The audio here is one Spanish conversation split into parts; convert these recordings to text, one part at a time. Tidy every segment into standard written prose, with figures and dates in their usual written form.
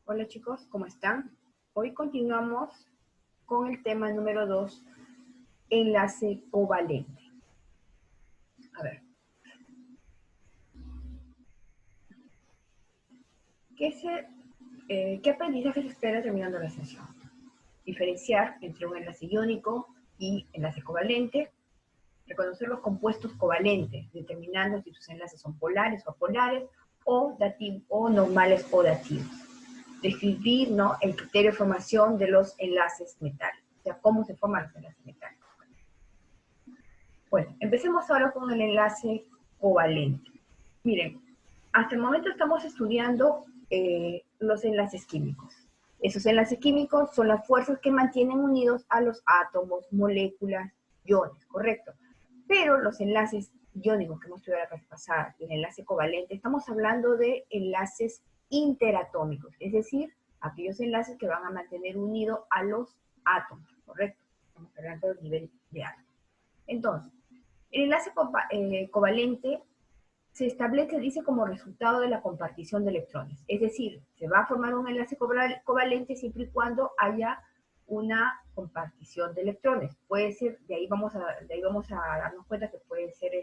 Hola chicos, ¿cómo están? Hoy continuamos con el tema número 2, enlace covalente. A ver, ¿qué aprendizaje se espera terminando la sesión? Diferenciar entre un enlace iónico y enlace covalente, reconocer los compuestos covalentes, determinando si sus enlaces son polares o apolares, o normales o dativos. Describir, ¿no?, el criterio de formación de los enlaces metálicos, o sea, cómo se forman los enlaces metálicos. Bueno, empecemos ahora con el enlace covalente. Miren, hasta el momento estamos estudiando los enlaces químicos. Esos enlaces químicos son las fuerzas que mantienen unidos a los átomos, moléculas, iones, ¿correcto? Pero los enlaces iónicos que hemos estudiado la clase pasada, el enlace covalente, estamos hablando de enlaces interatómicos, es decir, aquellos enlaces que van a mantener unidos a los átomos, ¿correcto? Estamos hablando del nivel de átomos. Entonces, el enlace covalente se establece, dice, como resultado de la compartición de electrones. Es decir, se va a formar un enlace covalente siempre y cuando haya una compartición de electrones. Puede ser, de ahí vamos a darnos cuenta que pueden ser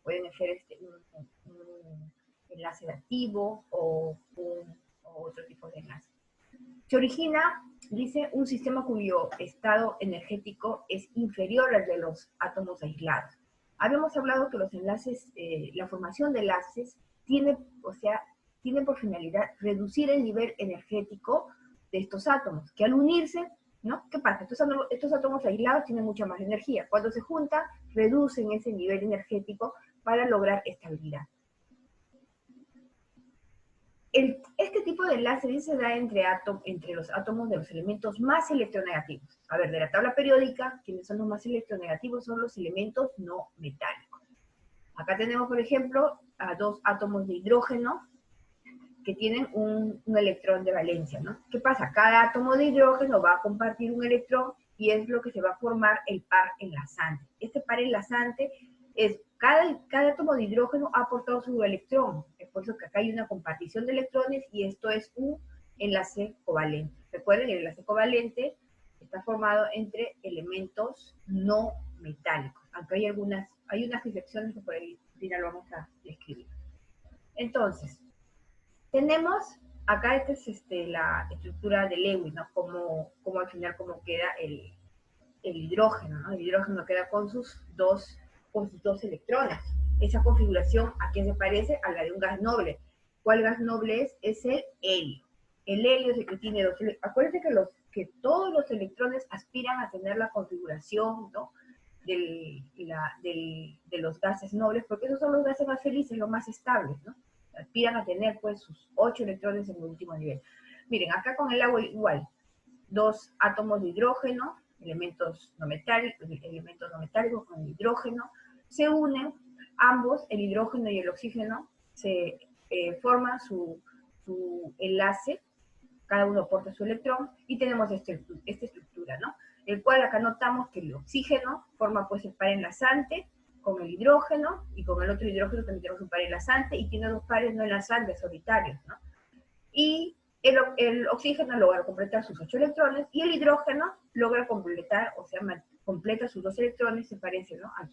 un enlace activo o otro tipo de enlace. Se origina, dice, un sistema cuyo estado energético es inferior al de los átomos aislados. Habíamos hablado que los enlaces, la formación de enlaces tiene por finalidad reducir el nivel energético de estos átomos, que al unirse, ¿no? ¿Qué pasa? Estos átomos aislados tienen mucha más energía. Cuando se juntan, reducen ese nivel energético para lograr estabilidad. Este tipo de enlace se da entre los átomos de los elementos más electronegativos. A ver, de la tabla periódica, ¿quiénes son los más electronegativos? Son los elementos no metálicos. Acá tenemos, por ejemplo, a dos átomos de hidrógeno que tienen un electrón de valencia, ¿no? ¿Qué pasa? Cada átomo de hidrógeno va a compartir un electrón y es lo que se va a formar el par enlazante. Este par enlazante es, cada átomo de hidrógeno ha aportado su electrón. Es por eso que acá hay una compartición de electrones y esto es un enlace covalente. Recuerden, el enlace covalente está formado entre elementos no metálicos. Aunque hay unas excepciones que por ahí al final vamos a describir. Entonces, tenemos acá, esta es la estructura de Lewis, ¿no? Como al final, cómo queda el hidrógeno, ¿no? El hidrógeno queda con sus dos electrones. Esa configuración, ¿a qué se parece? A la de un gas noble. ¿Cuál gas noble es? Es el helio. El helio es el que tiene dos electrones. Acuérdense que todos los electrones aspiran a tener la configuración, ¿no?, de los gases nobles, porque esos son los gases más felices, los más estables, ¿no? Aspiran a tener, pues, sus 8 electrones en el último nivel. Miren, acá con el agua igual, dos átomos de hidrógeno, elementos no metálicos con el hidrógeno, se unen, ambos, el hidrógeno y el oxígeno, se forman su enlace, cada uno aporta su electrón, y tenemos esta estructura, ¿no? El cual acá notamos que el oxígeno forma, pues, el par enlazante con el hidrógeno, y con el otro hidrógeno también tenemos un par enlazante, y tiene dos pares no enlazantes solitarios, ¿no? Y el oxígeno logra completar sus 8 electrones, y el hidrógeno logra completar, o sea, completa sus 2 electrones, se parece, ¿no?, a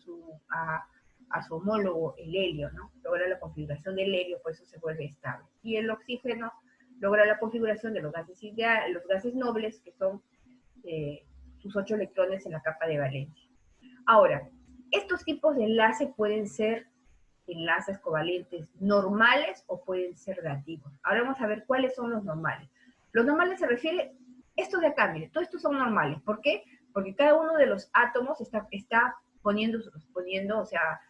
su homólogo, el helio, ¿no? Logra la configuración del helio, por eso se vuelve estable. Y el oxígeno logra la configuración de los gases nobles, que son sus 8 electrones en la capa de valencia. Ahora, estos tipos de enlace pueden ser enlaces covalentes normales o pueden ser reactivos. Ahora vamos a ver cuáles son los normales. Los normales se refiere, estos de acá, miren, todos estos son normales. ¿Por qué? Porque cada uno de los átomos está poniendo, o sea,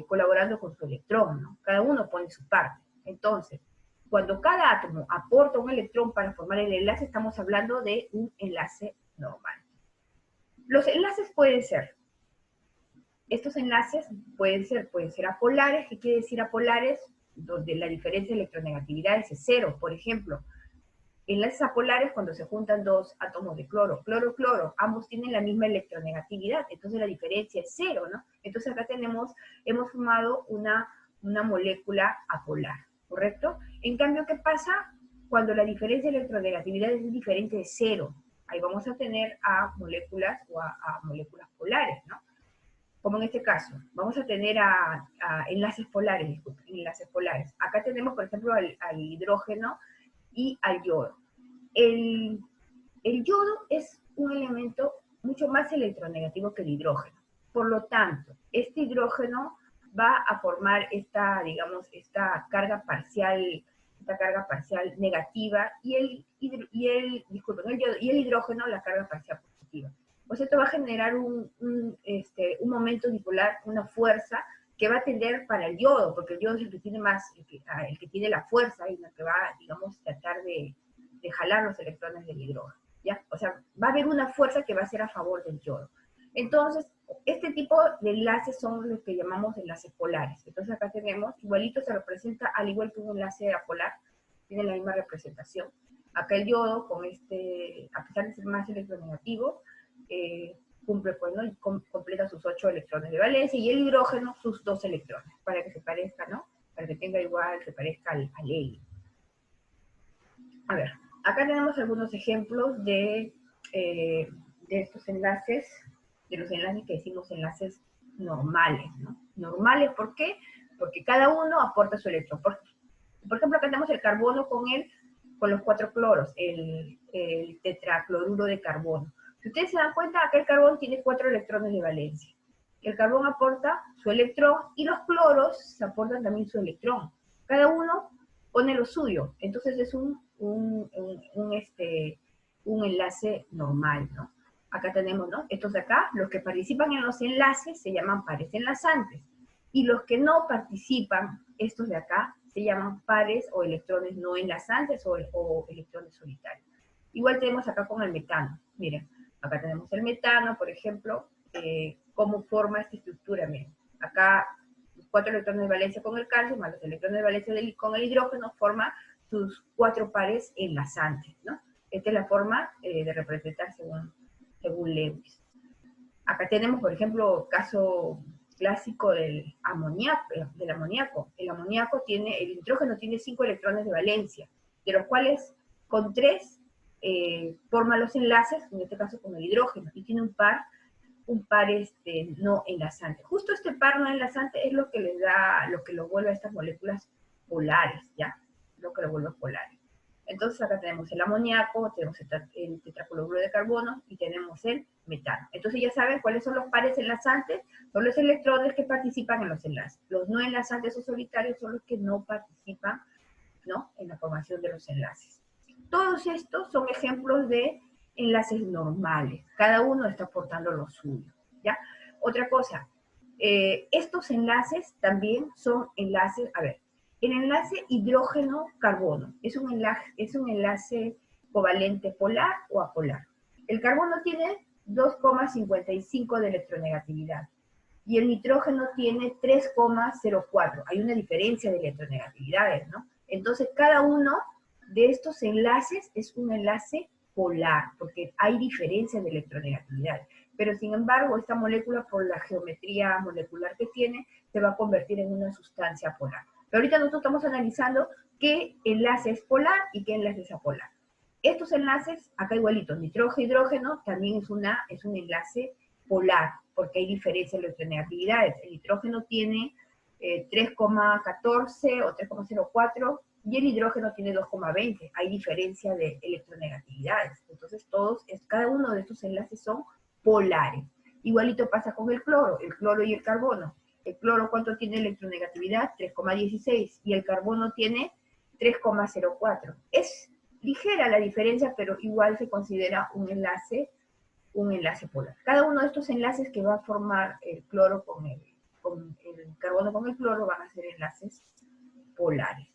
colaborando con su electrón, ¿no? Cada uno pone su parte. Entonces, cuando cada átomo aporta un electrón para formar el enlace, estamos hablando de un enlace normal. Los enlaces pueden ser, estos enlaces pueden ser apolares. ¿Qué quiere decir apolares? Donde la diferencia de electronegatividad es cero. Por ejemplo, enlaces apolares cuando se juntan dos átomos de cloro, cloro, ambos tienen la misma electronegatividad, entonces la diferencia es cero, ¿no? Entonces acá hemos formado una molécula apolar, ¿correcto? En cambio, ¿qué pasa cuando la diferencia de electronegatividad es diferente de cero. Ahí vamos a tener a moléculas o a moléculas polares, ¿no? Como en este caso, vamos a tener a enlaces polares, disculpen, enlaces polares. Acá tenemos, por ejemplo, al hidrógeno y al yodo. El yodo es un elemento mucho más electronegativo que el hidrógeno. Por lo tanto, este hidrógeno va a formar esta, digamos, esta carga parcial negativa y el hidrógeno la carga parcial positiva. Pues esto va a generar un momento dipolar, una fuerza que va a tender para el yodo, porque el yodo es el que tiene más, el que tiene la fuerza y el que va, digamos, tratar de jalar los electrones del hidrógeno, ¿ya? O sea, va a haber una fuerza que va a ser a favor del yodo. Entonces, este tipo de enlaces son los que llamamos enlaces polares. Entonces acá tenemos, igualito se representa al igual que un enlace apolar, tiene la misma representación. Acá el yodo, con a pesar de ser más electronegativo, cumple, pues, ¿no? Y completa sus 8 electrones de valencia, y el hidrógeno sus 2 electrones, para que se parezca, ¿no? Para que tenga igual, se parezca al helio. A ver, acá tenemos algunos ejemplos de estos enlaces, de los enlaces que decimos enlaces normales, ¿no? Normales, ¿por qué? Porque cada uno aporta su electrón. Por ejemplo, acá tenemos el carbono con los 4 cloros, el tetracloruro de carbono. Si ustedes se dan cuenta, acá el carbón tiene 4 electrones de valencia. El carbón aporta su electrón y los cloros aportan también su electrón. Cada uno pone lo suyo. Entonces es un enlace normal, ¿no? Acá tenemos, ¿no? Estos de acá, los que participan en los enlaces se llaman pares enlazantes. Y los que no participan, estos de acá, se llaman pares o electrones no enlazantes o electrones solitarios. Igual tenemos acá con el metano. Miren, acá tenemos el metano, por ejemplo, cómo forma esta estructura. Miren, acá los 4 electrones de valencia con el calcio, más los electrones de valencia con el hidrógeno, forma sus 4 pares enlazantes, ¿no? Esta es la forma de representar según Lewis. Acá tenemos, por ejemplo, caso clásico del amoníaco. El amoníaco tiene, el nitrógeno tiene 5 electrones de valencia, de los cuales con 3 forma los enlaces, en este caso con el hidrógeno, y tiene un par no enlazante. Justo este par no enlazante es lo que les da, lo que lo vuelve a estas moléculas polares, ¿ya? Lo que lo vuelve polares. Entonces acá tenemos el amoníaco, tenemos el tetracloruro de carbono y tenemos el metano. Entonces ya saben cuáles son los pares enlazantes, son los electrones que participan en los enlaces. Los no enlazantes o solitarios son los que no participan, ¿no?, en la formación de los enlaces. Todos estos son ejemplos de enlaces normales. Cada uno está aportando lo suyo, ¿ya? Otra cosa, estos enlaces también son enlaces, a ver, el enlace hidrógeno-carbono es un enlace covalente polar o apolar. El carbono tiene 2,55 de electronegatividad y el nitrógeno tiene 3,04. Hay una diferencia de electronegatividades, ¿no? Entonces, cada uno de estos enlaces es un enlace polar, porque hay diferencia de electronegatividad. Pero, sin embargo, esta molécula, por la geometría molecular que tiene, se va a convertir en una sustancia polar. Pero ahorita nosotros estamos analizando qué enlace es polar y qué enlace es apolar. Estos enlaces, acá igualito, nitrógeno-hidrógeno, también es un enlace polar, porque hay diferencia de electronegatividades. El nitrógeno tiene 3,14 o 3,04 y el hidrógeno tiene 2,20. Hay diferencia de electronegatividades. Entonces, cada uno de estos enlaces son polares. Igualito pasa con el cloro y el carbono. El cloro, ¿cuánto tiene electronegatividad? 3,16. Y el carbono tiene 3,04. Es ligera la diferencia, pero igual se considera un enlace polar. Cada uno de estos enlaces que va a formar el cloro con el carbono con el cloro van a ser enlaces polares.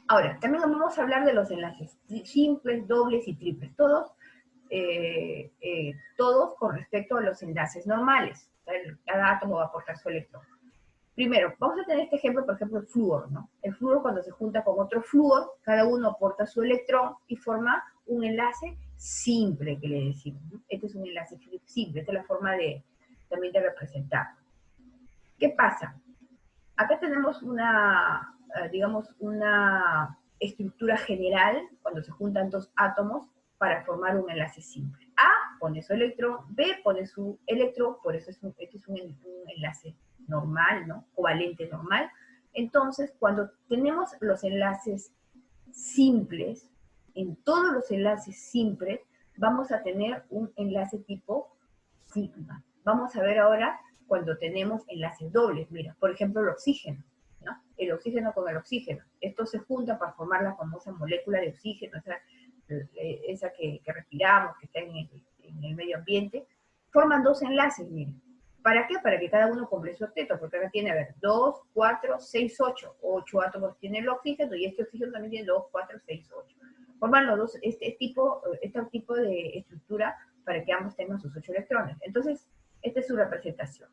Ahora, también vamos a hablar de los enlaces simples, dobles y triples. Todos con respecto a los enlaces normales. Cada átomo va a aportar su electrón. Primero, vamos a tener este ejemplo, por ejemplo, el flúor, ¿no? El flúor, cuando se junta con otro flúor, cada uno aporta su electrón y forma un enlace simple, que le decimos, ¿no? Este es un enlace simple, esta es la forma también de representarlo. ¿Qué pasa? Acá tenemos digamos, una estructura general cuando se juntan dos átomos para formar un enlace simple. A pone su electrón, B pone su electrón, por eso este es un enlace normal, ¿no? Covalente normal. Entonces, cuando tenemos los enlaces simples, en todos los enlaces simples, vamos a tener un enlace tipo sigma. Vamos a ver ahora cuando tenemos enlaces dobles. Mira, por ejemplo, el oxígeno, ¿no? El oxígeno con el oxígeno. Esto se junta para formar la famosa molécula de oxígeno, esa que respiramos, que está en el medio ambiente. Forman dos enlaces, miren. ¿Para qué? Para que cada uno complete su octeto, porque acá tiene, a ver, 2, 4, 6, 8. 8 átomos tiene el oxígeno y este oxígeno también tiene 2, 4, 6, 8. Forman los dos, este tipo de estructura para que ambos tengan sus 8 electrones. Entonces, esta es su representación.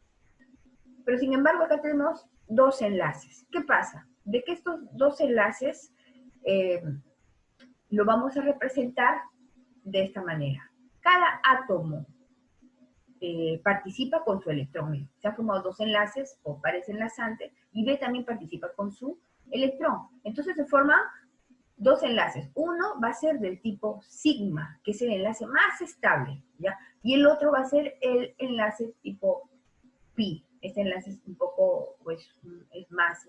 Pero sin embargo, acá tenemos dos enlaces. ¿Qué pasa? De que estos dos enlaces lo vamos a representar de esta manera. Cada átomo participa con su electrón. Se han formado dos enlaces o pares enlazantes y B también participa con su electrón. Entonces se forman dos enlaces. Uno va a ser del tipo sigma, que es el enlace más estable, ¿ya? Y el otro va a ser el enlace tipo pi. Este enlace es un poco, pues, es más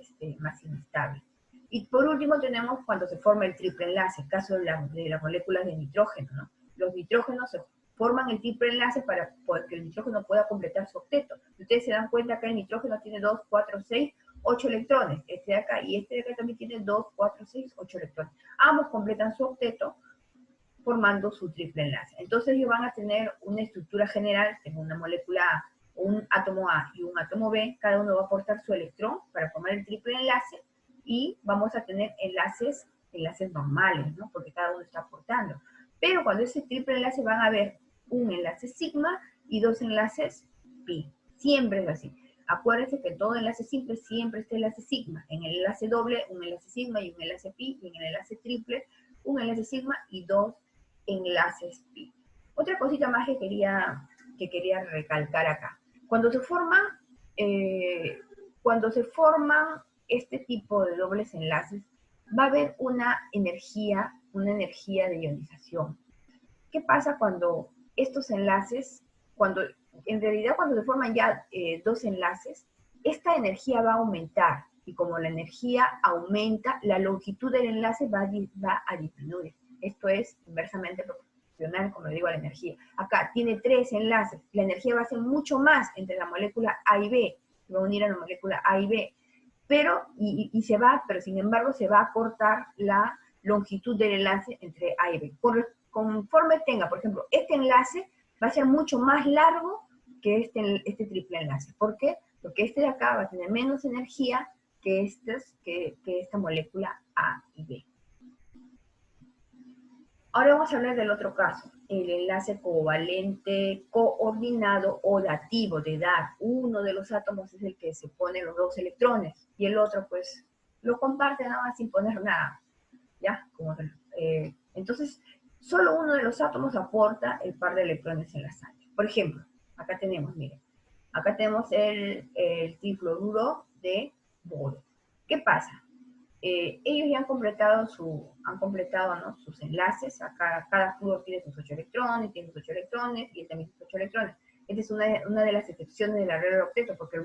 inestable. Y por último tenemos cuando se forma el triple enlace, caso de las moléculas de nitrógeno, ¿no? Los nitrógenos se forman el triple enlace para que el nitrógeno pueda completar su octeto. Si ustedes se dan cuenta, acá el nitrógeno tiene 2, 4, 6, 8 electrones. Este de acá y este de acá también tiene 2, 4, 6, 8 electrones. Ambos completan su octeto formando su triple enlace. Entonces ellos van a tener una estructura general, tengo una molécula A, un átomo A y un átomo B, cada uno va a aportar su electrón para formar el triple enlace y vamos a tener enlaces normales, ¿no? Porque cada uno está aportando. Pero cuando ese triple enlace van a haber un enlace sigma y dos enlaces pi. Siempre es así. Acuérdense que en todo enlace simple siempre está el enlace sigma. En el enlace doble, un enlace sigma y un enlace pi. Y en el enlace triple, un enlace sigma y dos enlaces pi. Otra cosita más que quería recalcar acá. Cuando se forman este tipo de dobles enlaces, va a haber una energía de ionización. ¿Qué pasa cuando estos enlaces, en realidad cuando se forman ya dos enlaces, esta energía va a aumentar, y como la energía aumenta, la longitud del enlace va a disminuir. Esto es inversamente proporcional, como le digo, a la energía. Acá tiene tres enlaces, la energía va a ser mucho más entre la molécula A y B, se va a unir a la molécula A y B, pero sin embargo se va a cortar la longitud del enlace entre A y B. Conforme tenga, por ejemplo, este enlace va a ser mucho más largo que este triple enlace. ¿Por qué? Porque este de acá va a tener menos energía que esta molécula A y B. Ahora vamos a hablar del otro caso, el enlace covalente, coordinado o dativo, de dar. Uno de los átomos es el que se pone los dos electrones y el otro pues lo comparte nada más sin poner nada. ¿Ya? Entonces, solo uno de los átomos aporta el par de electrones enlazantes. Por ejemplo, acá tenemos, miren, acá tenemos el trifluoruro de boro. ¿Qué pasa? Ellos ya han completado ¿no? sus enlaces. Acá cada flúor tiene sus 8 electrones, y él también sus 8 electrones. Esta es una de las excepciones de la regla del octeto, porque el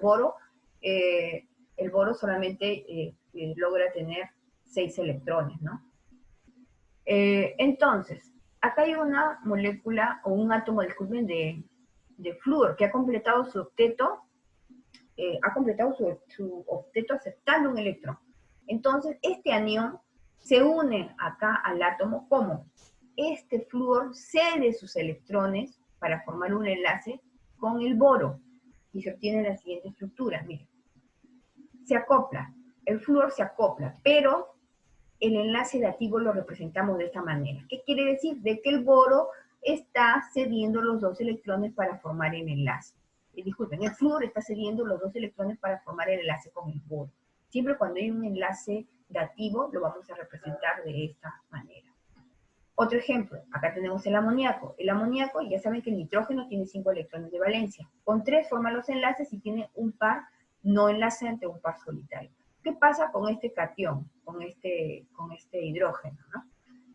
boro solamente logra tener 6 electrones, ¿no? Entonces, acá hay una molécula, o un átomo, disculpen, de flúor, que ha completado su octeto, aceptando un electrón. Entonces, este anión se une acá al átomo como este flúor cede sus electrones para formar un enlace con el boro, y se obtiene la siguiente estructura, miren. Se acopla, el flúor se acopla, pero el enlace dativo lo representamos de esta manera. ¿Qué quiere decir? De que el boro está cediendo los dos electrones para formar el enlace. Disculpen, el flúor está cediendo los dos electrones para formar el enlace con el boro. Siempre cuando hay un enlace dativo, lo vamos a representar de esta manera. Otro ejemplo, acá tenemos el amoníaco. El amoníaco, ya saben que el nitrógeno tiene 5 electrones de valencia. Con 3 forman los enlaces y tiene un par no enlazante o un par solitario. ¿qué pasa con este catión, con este hidrógeno, ¿no?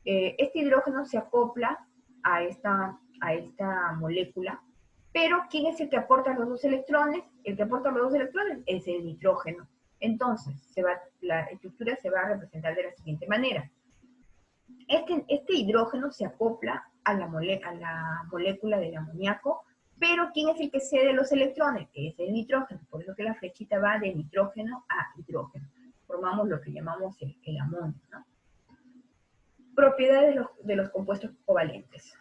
Este hidrógeno se acopla a esta molécula, pero ¿quién es el que aporta los dos electrones? El que aporta los dos electrones es el nitrógeno. Entonces, la estructura se va a representar de la siguiente manera. Este hidrógeno se acopla a la molécula del amoníaco, pero ¿quién es el que cede los electrones? Es el nitrógeno, por eso que la flechita va de nitrógeno a hidrógeno. Formamos lo que llamamos el amonio, ¿no? Propiedades de los compuestos covalentes.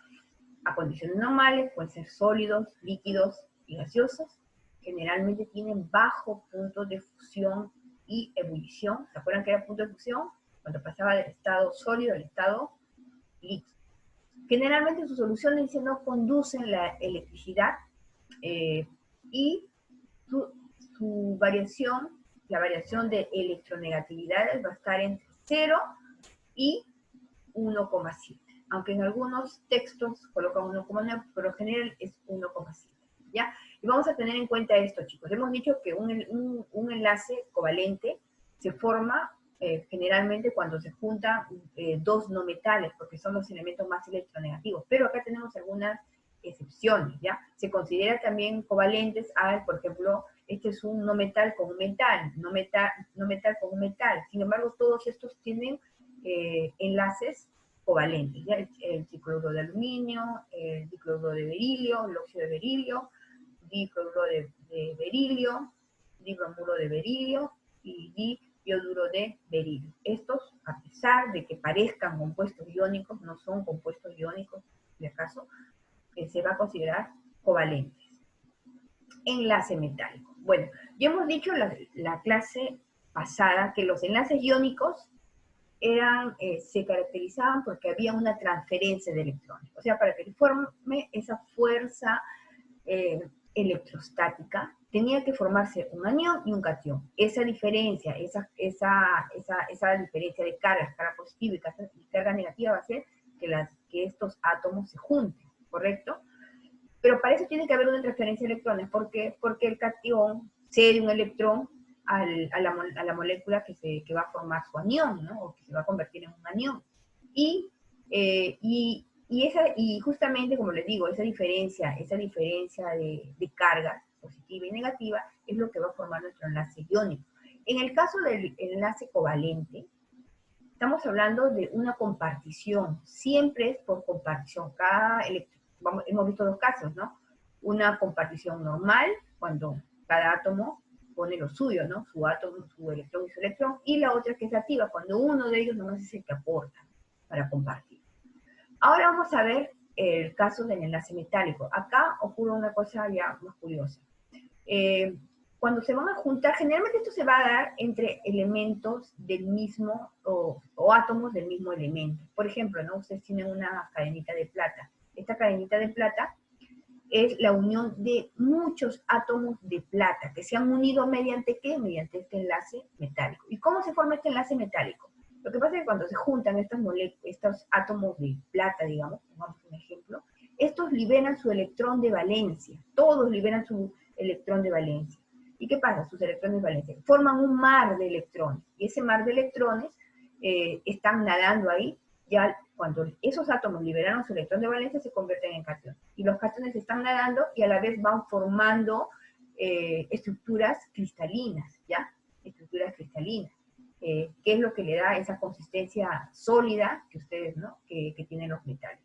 A condiciones normales pueden ser sólidos, líquidos y gaseosos. Generalmente tienen bajo punto de fusión y ebullición. ¿Se acuerdan que era punto de fusión? Cuando pasaba del estado sólido al estado líquido. Generalmente sus soluciones no conducen la electricidad y su variación, la variación de electronegatividades va a estar entre 0 y 1,7. Aunque en algunos textos colocan 1,9, pero en general es 1,7. ¿Ya? Y vamos a tener en cuenta esto, chicos. Hemos dicho que un enlace covalente se forma generalmente cuando se juntan dos no metales, porque son los elementos más electronegativos. Pero acá tenemos algunas excepciones, ¿ya? Se considera también covalentes por ejemplo, este es un no metal con un metal, no metal con un metal. Sin embargo, todos estos tienen enlaces covalentes, ¿ya? El dicloruro de aluminio, el dicloruro de berilio, el óxido de berilio, dicloruro de berilio, dibromuro de berilio y dioduro de berilio. Estos, a pesar de que parezcan compuestos iónicos, no son compuestos iónicos, de acaso, se va a considerar covalentes. Enlace metálico. Bueno, ya hemos dicho en la clase pasada que los enlaces iónicos se caracterizaban porque había una transferencia de electrones. O sea, para que se forme esa fuerza electrostática, tenía que formarse un anión y un catión. Esa diferencia, esa diferencia de carga positiva y carga negativa va a hacer que estos átomos se junten, ¿correcto? Pero para eso tiene que haber una transferencia de electrones. ¿Por qué? Porque el catión cede un electrón a la molécula que va a formar su anión, ¿no? O que se va a convertir en un anión. Y justamente, como les digo, esa diferencia de carga positiva y negativa es lo que va a formar nuestro enlace iónico. En el caso del enlace covalente, estamos hablando de una compartición. Siempre es por compartición. Hemos visto dos casos, ¿no? Una compartición normal, cuando cada átomo pone lo suyo, ¿no? Su átomo, su electrón y su electrón, y la otra que es activa, cuando uno de ellos nomás es el que aporta para compartir. Ahora vamos a ver el caso del enlace metálico. Acá ocurre una cosa ya más curiosa. Cuando se van a juntar, generalmente esto se va a dar entre elementos del mismo, o átomos del mismo elemento. Por ejemplo, ¿no? Ustedes tienen una cadenita de plata. Esta cadenita de plata es la unión de muchos átomos de plata que se han unido mediante ¿qué? Mediante este enlace metálico. ¿Y cómo se forma este enlace metálico? Lo que pasa es que cuando se juntan estos átomos de plata, digamos, pongamos un ejemplo, estos liberan su electrón de valencia. Todos liberan su electrón de valencia. ¿Y qué pasa? Sus electrones de valencia forman un mar de electrones. Y ese mar de electrones están nadando ahí. Ya cuando esos átomos liberaron su electrón de valencia, se convierten en cationes. Y los cationes están nadando y a la vez van formando estructuras cristalinas, ¿ya? Estructuras cristalinas. Que es lo que le da esa consistencia sólida que ustedes, ¿no? que tienen los metales.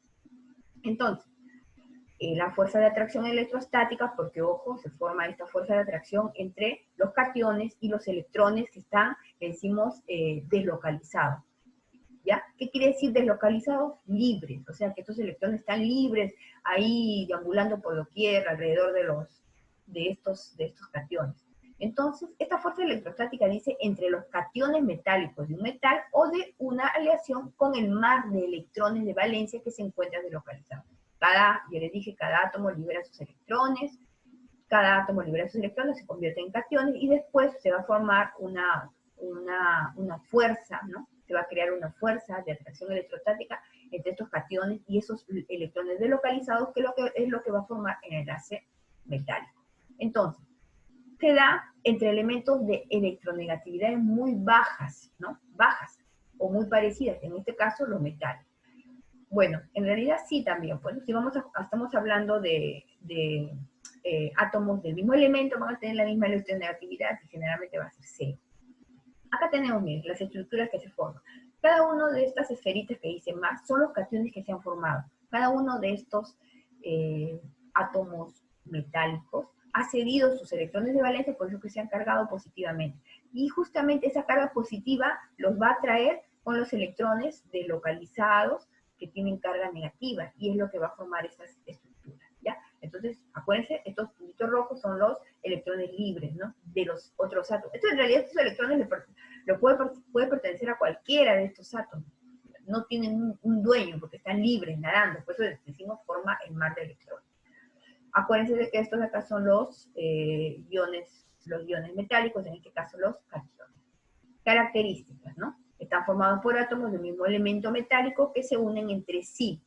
Entonces, la fuerza de atracción electrostática, porque ojo, se forma esta fuerza de atracción entre los cationes y los electrones que están, decimos, deslocalizados. ¿Ya? ¿Qué quiere decir deslocalizados? Libres, o sea que estos electrones están libres ahí deambulando por doquier alrededor de estos cationes. Entonces, esta fuerza electrostática dice entre los cationes metálicos de un metal o de una aleación con el mar de electrones de valencia que se encuentra deslocalizado. Yo les dije, cada átomo libera sus electrones, se convierte en cationes y después se va a formar una fuerza, ¿no? Se va a crear una fuerza de atracción electrostática entre estos cationes y esos electrones deslocalizados, que es lo que va a formar el enlace metálico. Entonces, se da entre elementos de electronegatividades muy bajas, ¿no? Bajas o muy parecidas, en este caso los metales. Bueno, en realidad sí también, pues si estamos hablando de átomos del mismo elemento, van a tener la misma electronegatividad y generalmente va a ser cero. Acá tenemos, miren, las estructuras que se forman. Cada una de estas esferitas que dicen más son los cationes que se han formado. Cada uno de estos átomos metálicos ha cedido sus electrones de valencia, por eso que se han cargado positivamente. Y justamente esa carga positiva los va a traer con los electrones delocalizados que tienen carga negativa, y es lo que va a formar estas estructuras, ¿ya? Entonces, acuérdense, estos puntitos rojos son los electrones libres, ¿no? De los otros átomos. Esto en realidad, estos electrones puede pertenecer a cualquiera de estos átomos. No tienen un dueño porque están libres, nadando. Por eso decimos forma el mar de electrones. Acuérdense de que estos de acá son los iones metálicos, en este caso los cationes. Características, ¿no? Están formados por átomos del mismo elemento metálico que se unen entre sí,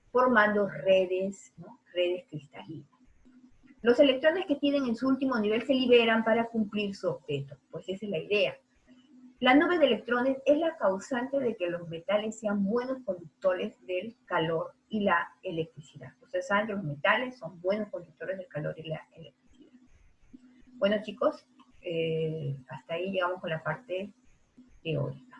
formando redes, ¿no? Redes cristalinas. Los electrones que tienen en su último nivel se liberan para cumplir su objeto, pues esa es la idea. La nube de electrones es la causante de que los metales sean buenos conductores del calor y la electricidad. Ustedes saben que los metales son buenos conductores del calor y la electricidad. Bueno, chicos, hasta ahí llegamos con la parte teórica.